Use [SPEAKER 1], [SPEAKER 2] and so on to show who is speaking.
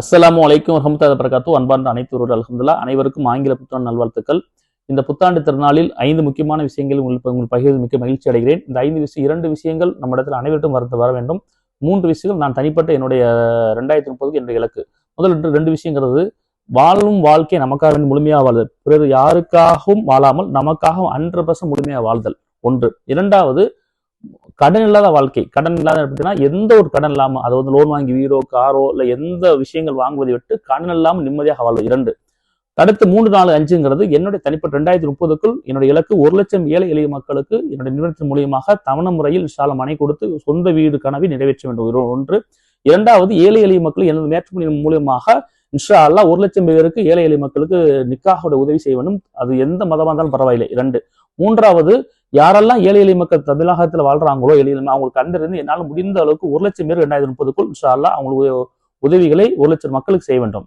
[SPEAKER 1] அஸ்ஸலாமு அலைக்கும் வரஹ்மத்துல்லாஹி வபரகாத்துஹு. அன்பார்ந்த அனைத்து அல்ஹம்துலில்லாஹ். அனைவருக்கும் ஆங்கில புத்தாண்டு நல்வாழ்த்துக்கள். இந்த புத்தாண்டு திருநாளில் 5 முக்கியமான விஷயங்கள் உங்களுக்கு பகிர்ந்து மிக்க மகிழ்ச்சி அடைகிறேன். இந்த 2 விஷயங்கள் நம்ம இடத்துல அனைவருக்கும் வர வேண்டும். 3 விஷயங்கள் நான் தனிப்பட்ட என்னுடைய 2030க்கு என்னுடைய இலக்கு. முதல் 2 விஷயங்கிறது, வாழும் வாழ்க்கை நமக்காக வேண்டி முழுமையாக வாழ்தல். பிறர் யாருக்காகவும் வாழாமல் நமக்காக 100% முழுமையாக வாழ்தல் ஒன்று. இரண்டாவது, கடன் இல்லாத வாழ்க்கை. கடன் இல்லாத அப்படின்னா எந்த ஒரு கடன் இல்லாம, அது வந்து லோன் வாங்கி வீடோ காரோ இல்ல எந்த விஷயங்கள் வாங்குவதை விட்டு கடன் இல்லாமல் நிம்மதியாக வாழ்வது 2. அடுத்து 3, 4, 5ங்கிறது என்னுடைய தனிப்பட்ட 2030க்குள் என்னுடைய இலக்கு 1 லட்சம் ஏழை எளிய மக்களுக்கு என்னுடைய நிறுவனத்தின் மூலியமாக தவணை முறையில் இன்ஷாஅல்லாஹ் மனை கொடுத்து சொந்த வீடு கனவை நிறைவேற்ற வேண்டும் ஒன்று. இரண்டாவது, ஏழை எளிய மக்கள் எனது மேட்ரிமோனி மூலியமாக இன்ஷாஅல்லாஹ் 1 லட்சம் பேருக்கு ஏழை எளிய மக்களுக்கு நிக்காஹோட உதவி செய்ய வேண்டும். அது எந்த மதமா இருந்தாலும் பரவாயில்லை 2. மூன்றாவது, யாரெல்லாம் ஏழை எளிய மக்கள் தமிழகத்துல வாழ்றாங்களோ அவங்களுக்கு கண்டிருந்து என்னால் முடிந்த அளவுக்கு 1 லட்சம் பேர் 2030க்குள் இன்ஷா அல்லாஹ் அவங்களுக்கு உதவிகளை 1 லட்சம் மக்களுக்கு செய்ய வேண்டும்.